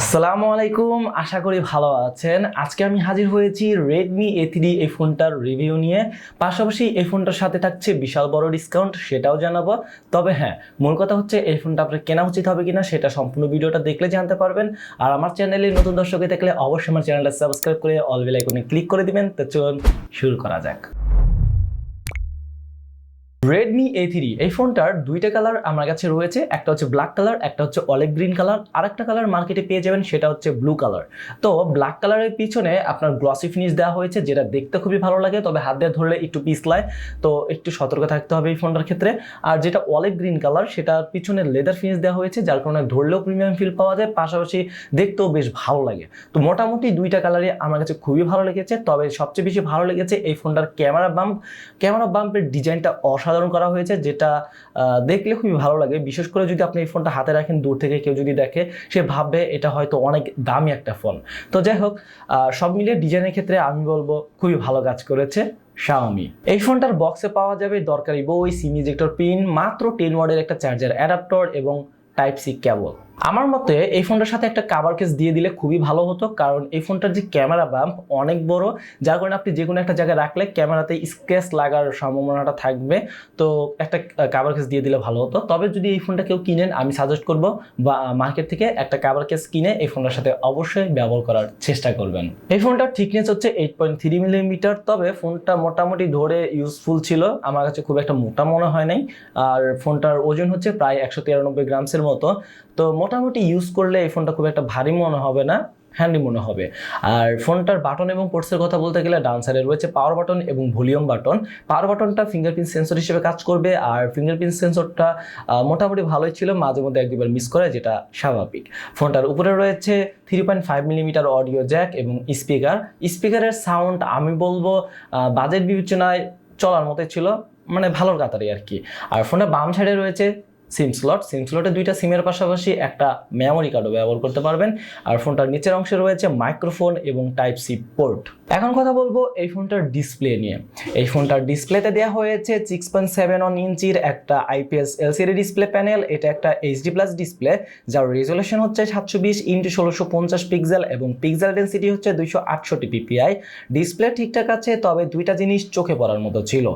আসসালামু আলাইকুম, আশা করি ভালো আছেন। আজকে আমি হাজির হয়েছি Redmi A3 এই ফোনটার রিভিউ নিয়ে। পাশাপাশি এই ফোনটার সাথে থাকছে বিশাল বড় ডিসকাউন্ট, সেটাও জানাবো। তবে হ্যাঁ, মূল কথা হচ্ছে এই ফোনটা আপনার কেনা উচিত হবে কিনা সেটা সম্পূর্ণ ভিডিওটা দেখলে জানতে পারবেন। আর আমার চ্যানেলে নতুন দর্শক হয়ে থাকলে অবশ্যই আমার চ্যানেলটা সাবস্ক্রাইব করে অল বেল আইকনে ক্লিক করে দিবেন। তো চলুন শুরু করা যাক। Redmi A3 এই ফোনটার দুইটা কালার আমার কাছে রয়েছে, একটা হচ্ছে ব্ল্যাক কালার, একটা হচ্ছে অলিভ গ্রিন কালার, আরেকটা কালার মার্কেটে পেয়ে যাবেন সেটা হচ্ছে ব্লু কালার। তো ব্ল্যাক কালারের পিছনে আপনার গ্লসি ফিনিশ দেওয়া হয়েছে, যেটা দেখতে খুবই ভালো লাগে, তবে হাত দিয়ে ধরলে একটু পিছলায়, তো একটু সতর্ক থাকতে হবে এই ফোনটার ক্ষেত্রে। আর যেটা অলিভ গ্রিন কালার সেটার পিছনে লেদার ফিনিশ দেওয়া হয়েছে, যার কারণে ধরলেও প্রিমিয়াম ফিল পাওয়া যায়, পাশাপাশি দেখতেও বেশ ভালো লাগে। তো মোটামুটি দুইটা কালারই আমার কাছে খুবই ভালো লেগেছে। তবে সবচেয়ে বেশি ভালো লেগেছে এই ফোনটার ক্যামেরা বাম্পের ডিজাইনটা অসাধারণ করা হয়েছে, যেটা দেখলে খুবই ভালো লাগে। বিশেষ করে যদি আপনি এই ফোনটা হাতে রাখেন, দূর থেকে কেউ যদি দেখে সে ভাববে এটা হয়তো অনেক দামি একটা ফোন। তো যাই হোক, সব মিলিয়ে ডিজাইনের ক্ষেত্রে আমি বলবো খুবই ভালো কাজ করেছে Xiaomi। এই ফোনটার বক্সে পাওয়া যাবে দরকারি বই, সিম ইজেক্টর পিন, মাত্র 10 ওয়াটের একটা চার্জার অ্যাডাপ্টর এবং টাইপ সি কেবল। আমার মতে এই ফোনটার সাথে একটা কভার কেস দিয়ে দিলে খুবই ভালো হতো, কারণ এই ফোনটার যে ক্যামেরা বাম্প অনেক বড়, যার কারণে আপনি যে কোনো একটা জায়গায় রাখলে ক্যামেরাতে স্ক্র্যাচ লাগার সম্ভাবনাটা থাকবে। তো একটা কভার কেস দিয়ে দিলে ভালো হতো। তবে যদি এই ফোনটা কেউ কিনেন, আমি সাজেস্ট করব বা মার্কেট থেকে একটা কভার কেস কিনে এই ফোনটার সাথে অবশ্যই ব্যবহার করার চেষ্টা করবেন। এই ফোনটার থিকনেস হচ্ছে 8.3 মিলিমিটার। তবে ফোনটা মোটামুটি ধরে ইউজফুল ছিল, আমার কাছে খুব একটা মোটা মনে হয় নাই। আর ফোনটার ওজন হচ্ছে প্রায় 193 গ্রামসের মতো। তো মোটামুটি ইউজ করলে এই ফোনটা খুব একটা ভারী মনে হবে না, হ্যান্ডি মনে হবে। আর ফোনটার বাটন এবং পোর্টসের কথা বলতে গেলে ডান সাইডে রয়েছে পাওয়ার বাটন এবং ভলিউম বাটন। পাওয়ার বাটনটা ফিঙ্গারপ্রিন্ট সেন্সর হিসেবে কাজ করবে, আর ফিঙ্গারপ্রিন্ট সেন্সরটা মোটামুটি ভালোই ছিল, মাঝে মধ্যে এক দুবার মিস করে, যেটা স্বাভাবিক। ফোনটার উপরে রয়েছে 3.5 মিলিমিটার অডিও জ্যাক এবং স্পিকারের সাউন্ড আমি বলবো বাজেট বিবেচনায় চলার মতোই ছিল, মানে ভালোর কাতারে আর কি। আর ফোনের বাম সাইডে রয়েছে সিম স্লটে দুইটা সিমের পাশাপাশি একটা মেমোরি কার্ডও ব্যবহার করতে পারবেন। আর ফোনটার নিচের অংশে রয়েছে মাইক্রোফোন এবং টাইপ সি পোর্ট। এখন কথা বলবো এই ফোনটার ডিসপ্লে নিয়ে। এই ফোনটার ডিসপ্লেতে দেওয়া হয়েছে 6.7 ইঞ্চির একটা IPS LCD ডিসপ্লে প্যানেল। এটা একটা HD+ ডিসপ্লে, যার রেজলিউশন হচ্ছে 720x1650 পিক্সেল এবং পিক্সেল ডেন্সিটি হচ্ছে 268 ppi। ডিসপ্লে ঠিকঠাক আছে, তবে দুইটা জিনিস চোখে পড়ার মতো ছিল।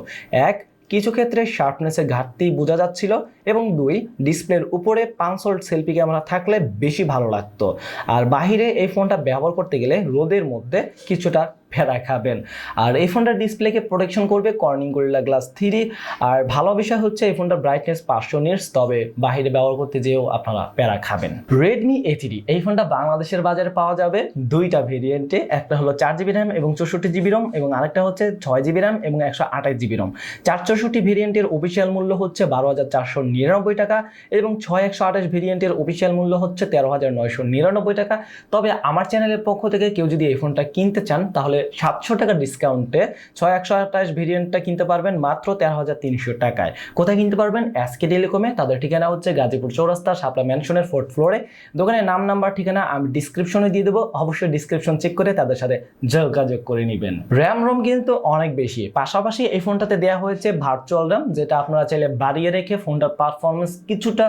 এক, কিছু ক্ষেত্রে শার্পনেসের ঘাটতি বোঝা যাচ্ছিল, এবং দুই, ডিসপ্লের উপরে 5 ওয়াট সেলফি ক্যামেরা থাকলে বেশি ভালো লাগতো। আর বাহিরে এই ফোনটা ব্যবহার করতে গেলে রোদের মধ্যে কিছুটা ফেরা খাবেন। আর এই ফোনটার ডিসপ্লেকে প্রোটেকশন করবে কর্নিং গরিলা গ্লাস 3। আর ভালো বিষয় হচ্ছে এই ফোনটার ব্রাইটনেস 500 নিটস, তবে বাহিরে ব্যবহার করতে যেও আপনারা প্যারা খাবেন। Redmi A3 এই ফোনটা বাংলাদেশের বাজারে পাওয়া যাবে দুইটা ভেরিয়েন্টে, একটা হলো 4GB র্যাম এবং 64GB রোম, এবং আরেকটা হচ্ছে 6GB র্যাম এবং 128GB রোম। 464 ভেরিয়েন্টের অফিসিয়াল মূল্য হচ্ছে 12,499 টাকা এবং 6128 ভেরিয়েন্টের অফিসিয়াল মূল্য হচ্ছে 13,999 টাকা। তবে আমার চ্যানেলের পক্ষ থেকে কেউ যদি এই ফোনটা কিনতে চান, তাহলে 700 টাকা ডিসকাউন্টে 6128 ভেরিয়েন্টটা কিনতে পারবেন মাত্র 13,300 টাকায়। কোথায় কিনতে পারবেন? SK টেলিকমে। তাদের ঠিকানা হচ্ছে গাজীপুর চৌরাস্তা, শাপলা মেনশনের 4th ফ্লোরে। দোকানের নাম্বার ঠিকানা আমি ডিসক্রিপশনে দিয়ে দেবো, অবশ্যই ডিসক্রিপশন চেক করে তাদের সাথে যোগাযোগ করে নেবেন। র্যাম রোম কিন্তু অনেক বেশি, পাশাপাশি এই ফোনটাতে দেওয়া হয়েছে ভার্চুয়াল র্যাম, যেটা আপনারা চাইলে বাড়িয়ে রেখে ফোনটার পারফরমেন্স কিছুটা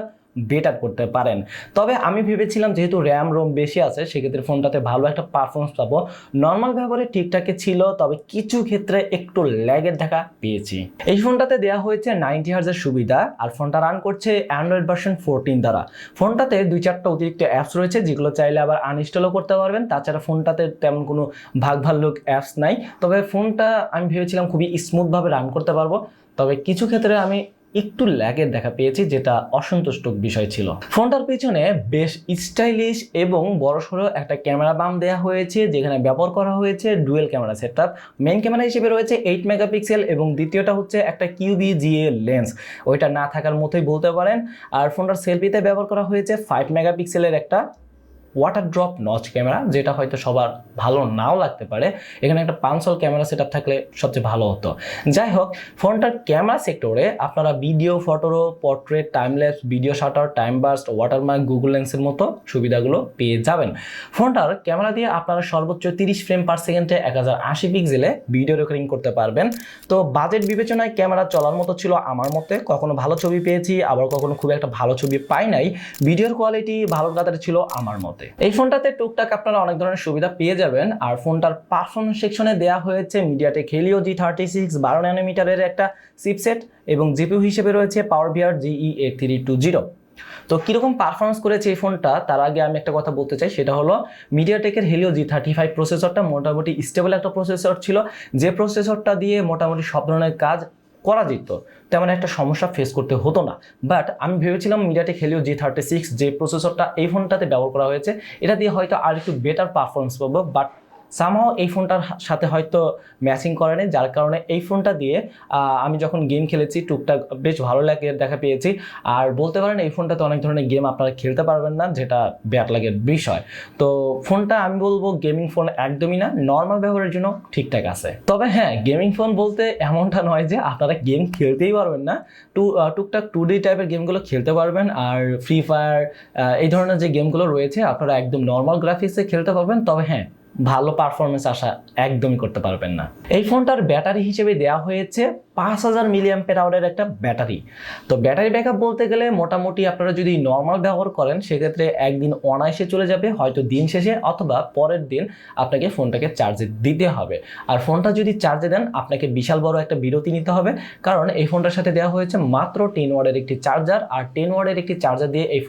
বেটার করতে পারেন। তবে আমি ভেবেছিলাম যেহেতু র্যাম রোম বেশি আছে, সেক্ষেত্রে ফোনটাতে ভালো একটা পারফরমেন্স পাবো। নর্মাল ব্যবহারে ঠিকঠাকই ছিল, তবে কিছু ক্ষেত্রে একটু ল্যাগের দেখা পেয়েছি। এই ফোনটাতে দেওয়া হয়েছে 90 হার্জের সুবিধা, আর ফোনটা রান করছে অ্যান্ড্রয়েড ভার্সন 14 দ্বারা। ফোনটাতে 2-4টা অতিরিক্ত অ্যাপস রয়েছে, যেগুলো চাইলে আবার আনইনস্টলও করতে পারবেন। তাছাড়া ফোনটাতে তেমন কোনো ভাল্লুক অ্যাপস নাই, তবে ফোনটা আমি ভেবেছিলাম খুবই স্মুথভাবে রান করতে পারবো। তবে কিছু ক্ষেত্রে আমি একটু ল্যাগের দেখা পেয়েছি, যেটা অসন্তুষ্টক বিষয় ছিল। ফোনটার পিছনে বেশ স্টাইলিশ এবং বড়সড় একটা ক্যামেরা বাম দেওয়া হয়েছে, যেখানে ব্যবহার করা হয়েছে dual camera setup. Main camera হিসেবে রয়েছে 8 মেগাপিক্সেল এবং দ্বিতীয়টা হচ্ছে একটা QVGA লেন্স, ওইটা না থাকার মতোই বলতে পারেন। আর ফোনটার সেলফিতে ব্যবহার করা হয়েছে 5 মেগাপিক্সেলের একটা ওয়াটার ড্রপ নচ ক্যামেরা, যেটা হয়তো সবার ভালো নাও লাগতে পারে। এখানে একটা 5 ক্যামেরা সেটআপ থাকলে সবচেয়ে ভালো হতো। যাই হোক, ফোনটার ক্যামেরা সেক্টরে আপনারা video, photo, portrait, timelapse, video shutter, time burst, watermark, Google লেন্সের মতো সুবিধাগুলো পেয়ে যাবেন। ফোনটার ক্যামেরা দিয়ে আপনারা সর্বোচ্চ 30 ফ্রেম পার সেকেন্ডে 1080 পিক্সেলে ভিডিও রেকর্ডিং করতে পারবেন। তো বাজেট বিবেচনায় ক্যামেরা চলার মতো ছিল আমার মতে। কখনো ভালো ছবি পেয়েছি, আবার কখনো খুব একটা ভালো ছবি পাই নাই। ভিডিওর কোয়ালিটি ভালো কাতারে ছিল আমার মতে। বানাতে। এই ফোনটাতে টুকটাক আপনারা অনেক ধরনের সুবিধা পেয়ে যাবেন। আর ফোনটার পারফরমেন্স সেকশনে দেওয়া হয়েছে মিডিয়াটেক হেলিও G36 12 ন্যানোমিটারের একটা চিপসেট এবং জিপিইউ হিসেবে রয়েছে পাওয়ারভিআর GE8320। তো কীরকম পারফরমেন্স করেছে এই ফোনটা তার আগে আমি একটা কথা বলতে চাই, সেটা হলো মিডিয়াটেকের হেলিও G35 প্রসেসরটা মোটামুটি স্টেবল একটা প্রসেসর ছিল, যে প্রসেসরটা দিয়ে মোটামুটি সব ধরনের কাজ করা যেত, তেমন একটা সমস্যা ফেস করতে হতো না। বাট আমি ভেবেছিলাম মিডিয়াটেক হেলিও G36 যে প্রসেসরটা এই ফোনটাতে ব্যবহার করা হয়েছে এটা দিয়ে হয়তো আর একটু বেটার পারফরমেন্স পাবো, বাট সামহাও এই ফোনটার সাথে হয়তো ম্যাচিং করে নেই, যার কারণে এই ফোনটা দিয়ে আমি যখন গেম খেলেছি টুকটাক বেশ ভালো লাগে দেখা পেয়েছি। আর বলতে পারেন এই ফোনটাতে অনেক ধরনের গেম আপনারা খেলতে পারবেন না, যেটা ব্যাড লাগের বিষয়। তো ফোনটা আমি বলবো গেমিং ফোন একদমই না, নর্মাল ব্যবহারের জন্য ঠিকঠাক আছে। তবে হ্যাঁ, গেমিং ফোন বলতে এমনটা নয় যে আপনারা গেম খেলতেই পারবেন না, টুকটাক 2D টাইপের গেমগুলো খেলতে পারবেন। আর ফ্রি ফায়ার এই ধরনের যে গেমগুলো রয়েছে আপনারা একদম নর্মাল গ্রাফিক্সে খেলতে পারবেন। তবে হ্যাঁ, ভালো পারফরমেন্স আশা একদমই করতে পারবেন না। এই ফোনটার ব্যাটারি হিসেবে দেওয়া হয়েছে 5000 mAh একটা ব্যাটারি। তো ব্যাটারি ব্যাকআপ বলতে গেলে মোটামুটি আপনারা যদি নর্মাল ব্যবহার করেন সেক্ষেত্রে একদিন অনায়াসে চলে যাবে, হয়তো দিন শেষে অথবা পরের দিন আপনাকে ফোনটাকে চার্জে দিতে হবে। আর ফোনটা যদি চার্জে দেন আপনাকে বিশাল বড় একটা বিরতি নিতে হবে, কারণ এই ফোনটার সাথে দেওয়া হয়েছে মাত্র 10 ওয়াটের একটি চার্জার। আর 10 ওয়াটের একটি চার্জার দিয়ে এই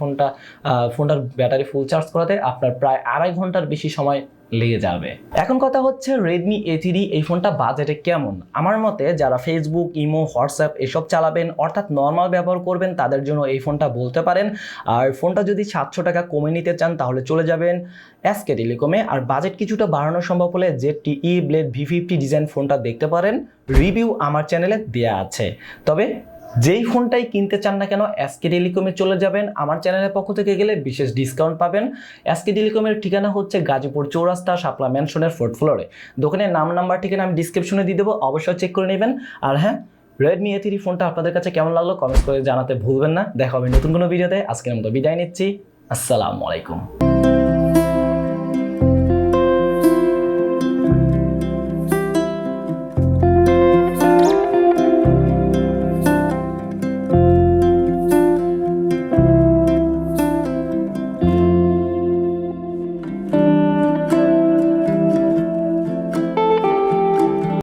ফোনটার ব্যাটারি ফুল চার্জ করাতে আপনার প্রায় 2.5 ঘন্টার বেশি সময় লেগে যাবে। এখন কথা হচ্ছে Redmi A3 এই ফোনটা বাজেটে কেমন? আমার মতে যারা ফেসবুক, ইমো, হোয়াটসঅ্যাপ এসব চালাবেন অর্থাৎ নর্মাল ব্যবহার করবেন তাদের জন্য এই ফোনটা বলতে পারেন। আর ফোনটা যদি 700 টাকা কমে নিতে চান তাহলে চলে যাবেন SK টেলিকমে। আর বাজেট কিছুটা বাড়ানো সম্ভব হলে ZTE Blade V50 ডিজাইন ফোনটা দেখতে পারেন, রিভিউ আমার চ্যানেলে দেয়া আছে। তবে যেই ফোনটাই কিনতে চান না কেন SK টেলিকমে চলে যাবেন, আমার চ্যানেলের পক্ষ থেকে গেলে বিশেষ ডিসকাউন্ট পাবেন। SK টেলিকমের ঠিকানা হচ্ছে গাজীপুর চৌরাস্তা শাপলা ম্যানশনের 4th ফ্লোরে। দোকানের নাম নাম্বার ঠিকানা আমি ডিসক্রিপশনে দিয়ে দেবো, অবশ্যই চেক করে নেবেন। আর হ্যাঁ, Redmi A3 ফোনটা আপনাদের কাছে কেমন লাগলো কমেন্ট করে জানাতে ভুলবেন না। দেখা হবে নতুন কোনো ভিডিওতে। আজকের মতো বিদায় নিচ্ছি, আসসালামু আলাইকুম।